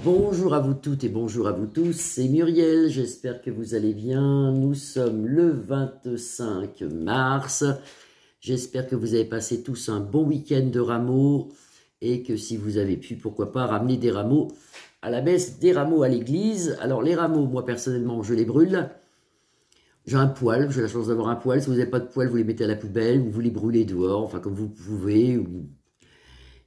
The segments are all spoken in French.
Bonjour à vous toutes et bonjour à vous tous, c'est Muriel, j'espère que vous allez bien. Nous sommes le 25 mars, j'espère que vous avez passé tous un bon week-end de rameaux et que si vous avez pu, pourquoi pas, ramener des rameaux à la messe, des rameaux à l'église. Alors les rameaux, moi personnellement, je les brûle. J'ai un poêle, j'ai la chance d'avoir un poêle. Si vous n'avez pas de poêle, vous les mettez à la poubelle ou vous les brûlez dehors, enfin comme vous pouvez.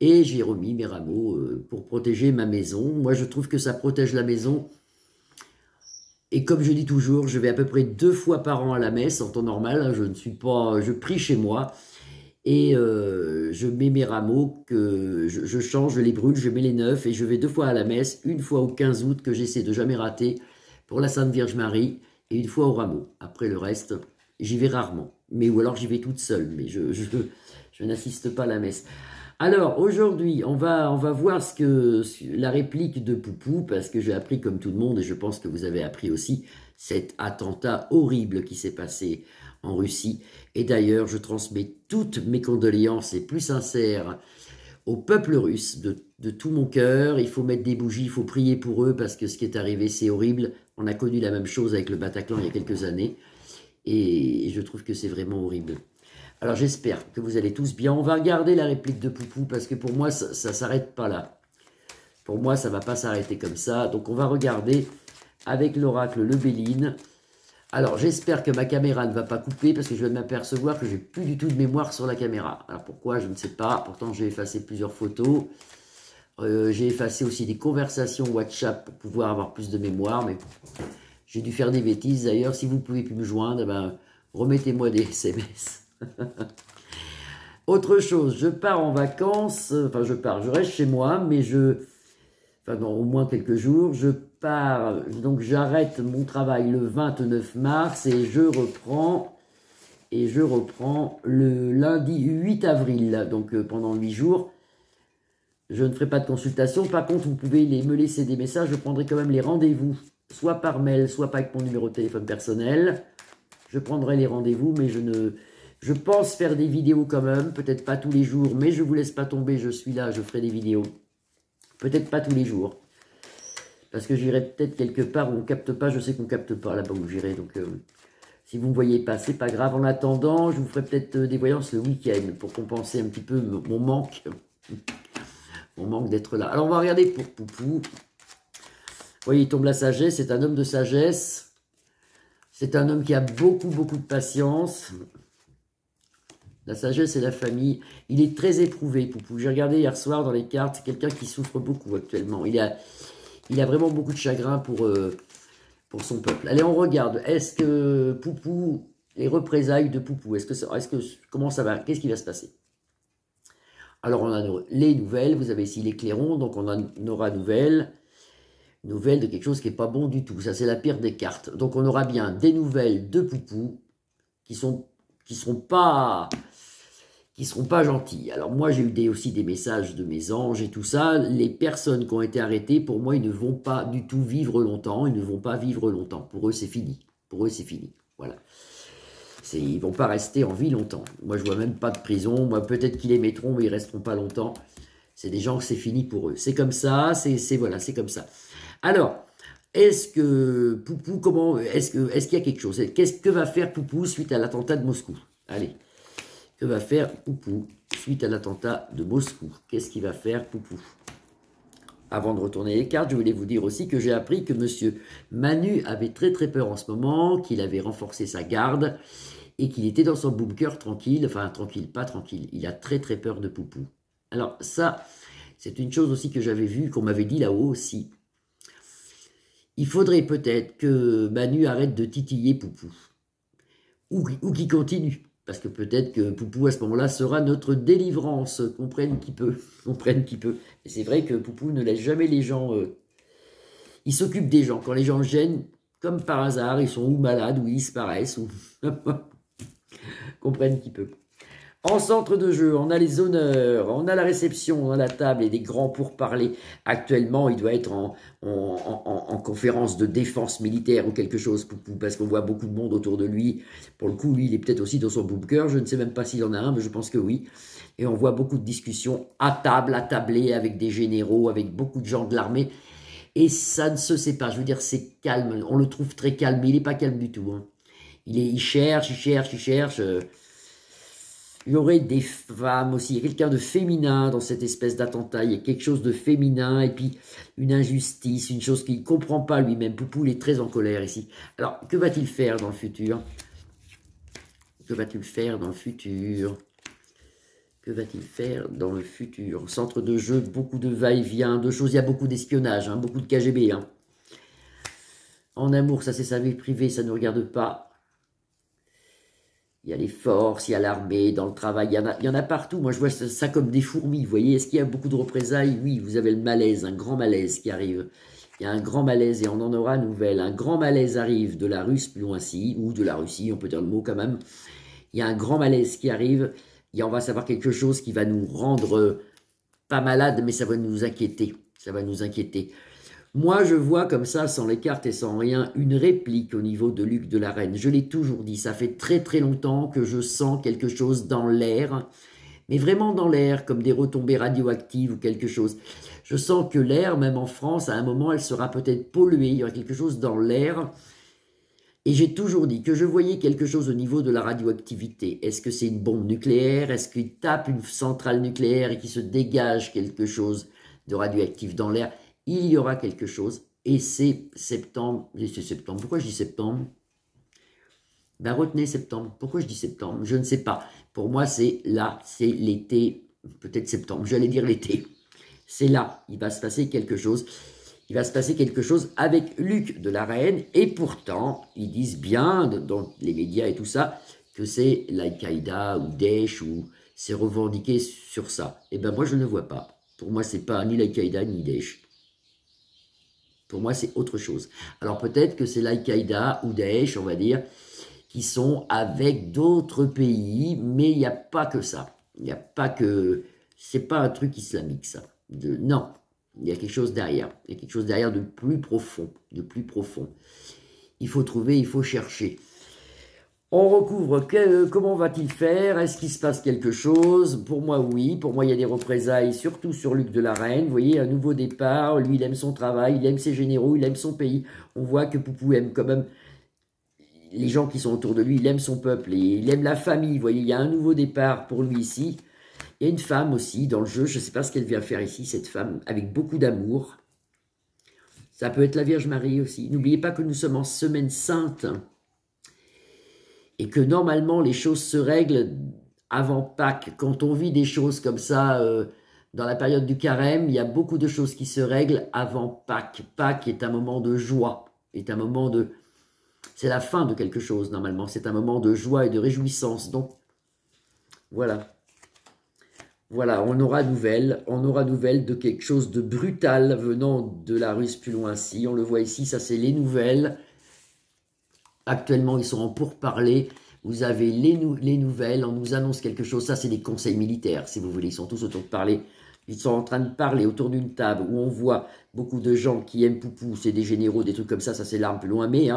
Et j'ai remis mes rameaux pour protéger ma maison. Moi, je trouve que ça protège la maison. Et comme je dis toujours, je vais à peu près 2 fois par an à la messe en temps normal. Hein, je ne suis pas, je prie chez moi et je mets mes rameaux que je change, je les brûle, je mets les neufs et je vais 2 fois à la messe, une fois au 15 août que j'essaie de jamais rater pour la Sainte Vierge Marie et une fois au rameau. Après le reste, j'y vais rarement, mais ou alors j'y vais toute seule, mais je n'assiste pas à la messe. Alors, aujourd'hui, on va voir la réplique de Poupou, parce que j'ai appris comme tout le monde, et je pense que vous avez appris aussi, cet attentat horrible qui s'est passé en Russie. Et d'ailleurs, je transmets toutes mes condoléances les plus sincères au peuple russe, de tout mon cœur. Il faut mettre des bougies, il faut prier pour eux, parce que ce qui est arrivé, c'est horrible. On a connu la même chose avec le Bataclan il y a quelques années, et je trouve que c'est vraiment horrible. Alors j'espère que vous allez tous bien. On va regarder la réplique de Poupou parce que pour moi, ça ne s'arrête pas là. Pour moi, ça ne va pas s'arrêter comme ça. Donc on va regarder avec l'oracle Le Béline. Alors j'espère que ma caméra ne va pas couper parce que je vais m'apercevoir que j'ai plus du tout de mémoire sur la caméra. Alors pourquoi, je ne sais pas. Pourtant j'ai effacé plusieurs photos. J'ai effacé aussi des conversations WhatsApp pour pouvoir avoir plus de mémoire. Mais j'ai dû faire des bêtises. D'ailleurs, si vous ne pouvez plus me joindre, ben, remettez-moi des SMS. Autre chose, je pars en vacances, enfin je reste chez moi, mais enfin dans au moins quelques jours, je pars, donc j'arrête mon travail le 29 mars et je reprends le lundi 8 avril, donc pendant 8 jours. Je ne ferai pas de consultation, par contre vous pouvez me laisser des messages, je prendrai quand même les rendez-vous, soit par mail, soit pas avec mon numéro de téléphone personnel. Je prendrai les rendez-vous, mais je pense faire des vidéos quand même, peut-être pas tous les jours, mais je ne vous laisse pas tomber, je suis là, je ferai des vidéos. Peut-être pas tous les jours, parce que j'irai peut-être quelque part où on ne capte pas, je sais qu'on ne capte pas là-bas où j'irai, donc si vous ne me voyez pas, c'est pas grave. En attendant, je vous ferai peut-être des voyances le week-end, pour compenser un petit peu mon manque d'être là. Alors on va regarder pour Poupou. Vous voyez, il tombe la sagesse, c'est un homme de sagesse, c'est un homme qui a beaucoup de patience. La sagesse et la famille. Il est très éprouvé, Poupou. J'ai regardé hier soir dans les cartes, c'est quelqu'un qui souffre beaucoup actuellement. Il a vraiment beaucoup de chagrin pour son peuple. Allez, on regarde. Est-ce que Poupou, les représailles de Poupou, comment ça va? Qu'est-ce qui va se passer? Alors, on a les nouvelles. Vous avez ici les clairons, donc on aura nouvelles de quelque chose qui n'est pas bon du tout. Ça, c'est la pire des cartes. Donc, on aura bien des nouvelles de Poupou qui seront pas gentils. Alors moi, j'ai eu aussi des messages de mes anges et tout ça. Les personnes qui ont été arrêtées, pour moi, ils ne vont pas du tout vivre longtemps. Ils ne vont pas vivre longtemps. Pour eux, c'est fini. Pour eux, c'est fini. Voilà. Ils ne vont pas rester en vie longtemps. Moi, je ne vois même pas de prison. Moi, peut-être qu'ils les mettront, mais ils ne resteront pas longtemps. C'est des gens que c'est fini pour eux. C'est comme ça. Voilà, c'est comme ça. Alors, est-ce que Poupou, est-ce qu'il y a quelque chose? Que va faire Poupou suite à l'attentat de Moscou? Allez. Que va faire Poupou suite à l'attentat de Moscou? Qu'est-ce qu'il va faire, Poupou? Avant de retourner les cartes, je voulais vous dire aussi que j'ai appris que M. Manu avait très peur en ce moment, qu'il avait renforcé sa garde et qu'il était dans son bunker tranquille, enfin tranquille, pas tranquille. Il a très peur de Poupou. Alors ça, c'est une chose aussi que j'avais vue, qu'on m'avait dit là-haut aussi. Il faudrait peut-être que Manu arrête de titiller Poupou. Ou qu'il continue. Parce que peut-être que Poupou, à ce moment-là, sera notre délivrance. Comprenne qui peut. Comprenne qui peut. Et c'est vrai que Poupou ne laisse jamais les gens... il s'occupe des gens. Quand les gens le gênent, comme par hasard, ils sont ou malades, ou ils disparaissent. Ou... Comprenne qui peut. En centre de jeu, on a les honneurs, on a la réception, on a la table et des grands pourparlers. Actuellement, il doit être en conférence de défense militaire ou quelque chose, Poupou, parce qu'on voit beaucoup de monde autour de lui. Pour le coup, lui, il est peut-être aussi dans son bunker. Je ne sais même pas s'il en a un, mais je pense que oui. Et on voit beaucoup de discussions à table, attablées avec des généraux, avec beaucoup de gens de l'armée. et ça ne se sépare. Je veux dire, c'est calme. On le trouve très calme, mais il n'est pas calme du tout. Hein. Il cherche, il cherche, il cherche. Il y aurait des femmes aussi. Il y a quelqu'un de féminin dans cette espèce d'attentat. Il y a quelque chose de féminin et puis une injustice, une chose qu'il ne comprend pas lui-même. Poupou, il est très en colère ici. Alors, que va-t-il faire dans le futur? Que va-t-il faire dans le futur? Que va-t-il faire dans le futur? Centre de jeu, beaucoup de va-et-vient, de choses. Il y a beaucoup d'espionnage, hein, beaucoup de KGB. Hein. En amour, ça c'est sa vie privée, ça ne nous regarde pas. Il y a les forces, il y a l'armée, dans le travail, il y en a partout. Moi, je vois ça comme des fourmis, vous voyez. Est-ce qu'il y a beaucoup de représailles? Oui, vous avez le malaise, un grand malaise qui arrive. Il y a un grand malaise et on en aura nouvelle. Un grand malaise arrive de la Russe, plus loin-ci, ou de la Russie, on peut dire le mot quand même. Il y a un grand malaise qui arrive et on va savoir quelque chose qui va nous rendre pas malades, mais ça va nous inquiéter. Ça va nous inquiéter. Moi, je vois comme ça, sans les cartes et sans rien, une réplique au niveau de Luc de la Reine. Je l'ai toujours dit, ça fait très très longtemps que je sens quelque chose dans l'air, mais vraiment dans l'air, comme des retombées radioactives ou quelque chose. Je sens que l'air, même en France, à un moment, elle sera peut-être polluée, il y aura quelque chose dans l'air. Et j'ai toujours dit que je voyais quelque chose au niveau de la radioactivité. Est-ce que c'est une bombe nucléaire? Est-ce qu'il tape une centrale nucléaire et qu'il se dégage quelque chose de radioactif dans l'air? Il y aura quelque chose, et c'est septembre. Et c'est septembre. Pourquoi je dis septembre? Ben retenez septembre. Pourquoi je dis septembre? Je ne sais pas. Pour moi, c'est là, c'est l'été, peut-être septembre. J'allais dire l'été. C'est là, il va se passer quelque chose. Il va se passer quelque chose avec Luc de la Reine, et pourtant, ils disent bien, dans les médias et tout ça, que c'est l'Al-Qaïda ou Daesh, ou c'est revendiqué sur ça. Eh bien, moi, je ne vois pas. Pour moi, c'est pas ni l'Al-Qaïda ni Daesh. Pour moi, c'est autre chose. Alors peut-être que c'est l'Al-Qaïda ou Daesh, on va dire, qui sont avec d'autres pays, mais il n'y a pas que ça. Il n'y a pas que... C'est pas un truc islamique, ça. Non, il y a quelque chose derrière. Il y a quelque chose derrière de plus profond, de plus profond. Il faut trouver, il faut chercher. On recouvre, comment va-t-il faire? Est-ce qu'il se passe quelque chose? Pour moi, oui. Pour moi, il y a des représailles, surtout sur Luc de la Reine. Vous voyez, un nouveau départ. Lui, il aime son travail, il aime ses généraux, il aime son pays. On voit que Poupou aime quand même les gens qui sont autour de lui. Il aime son peuple, et il aime la famille. Vous voyez, il y a un nouveau départ pour lui ici. Il y a une femme aussi dans le jeu. Je ne sais pas ce qu'elle vient faire ici, cette femme, avec beaucoup d'amour. Ça peut être la Vierge Marie aussi. N'oubliez pas que nous sommes en semaine sainte. Et que normalement, les choses se règlent avant Pâques. Quand on vit des choses comme ça, dans la période du carême, il y a beaucoup de choses qui se règlent avant Pâques. Pâques est un moment de joie, est un moment de... C'est la fin de quelque chose, normalement. C'est un moment de joie et de réjouissance. Donc, voilà. Voilà, on aura nouvelle de quelque chose de brutal venant de la Russe plus loin-ci. On le voit ici, ça c'est les nouvelles. Actuellement, ils sont en pourparlers. Vous avez les nouvelles, on nous annonce quelque chose. Ça, c'est des conseils militaires, si vous voulez. Ils sont tous autour de parler. Ils sont en train de parler autour d'une table où on voit beaucoup de gens qui aiment Poupou. C'est des généraux, des trucs comme ça. Ça, c'est l'arme plus loin. Mais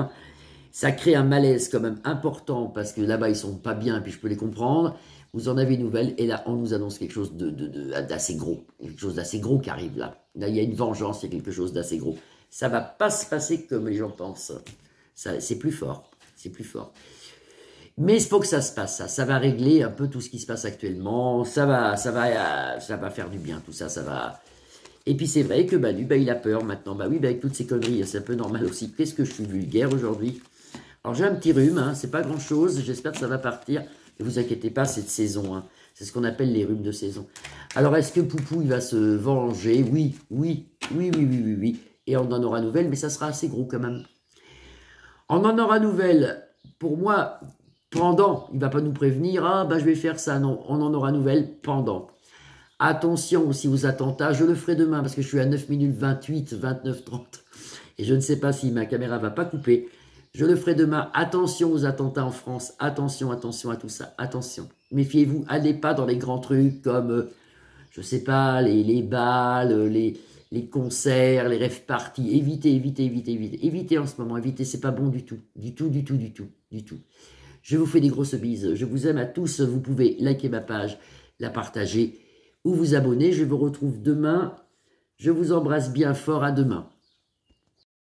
ça crée un malaise quand même important parce que là-bas, ils sont pas bien et puis je peux les comprendre. Vous en avez une nouvelle et là, on nous annonce quelque chose d'assez gros. Quelque chose d'assez gros qui arrive là. Là, il y a une vengeance, il y a quelque chose d'assez gros. Ça va pas se passer comme les gens pensent. C'est plus fort, c'est plus fort. Mais il faut que ça se passe, ça va régler un peu tout ce qui se passe actuellement, ça va faire du bien, tout ça, ça va... Et puis c'est vrai que Manu, il a peur maintenant, oui, avec toutes ces conneries, c'est un peu normal aussi. Qu'est-ce que je suis vulgaire aujourd'hui? Alors j'ai un petit rhume, c'est pas grand-chose, j'espère que ça va partir. Ne vous inquiétez pas, c'est de saison, c'est ce qu'on appelle les rhumes de saison. Alors est-ce que Poupou, il va se venger? Oui. Et on en aura nouvelle, mais ça sera assez gros quand même. On en aura nouvelle, pour moi, pendant. Il ne va pas nous prévenir, je vais faire ça. Non, on en aura nouvelle pendant. Attention aussi aux attentats. Je le ferai demain parce que je suis à 9 minutes 28, 29, 30. Et je ne sais pas si ma caméra ne va pas couper. Je le ferai demain. Attention aux attentats en France. Attention à tout ça. Attention. Méfiez-vous. Allez pas dans les grands trucs comme, je ne sais pas, les balles, les concerts, les rave parties. Évitez. Évitez en ce moment. Évitez, c'est pas bon du tout. Du tout. Je vous fais des grosses bises. Je vous aime à tous. Vous pouvez liker ma page, la partager ou vous abonner. Je vous retrouve demain. Je vous embrasse bien fort. À demain.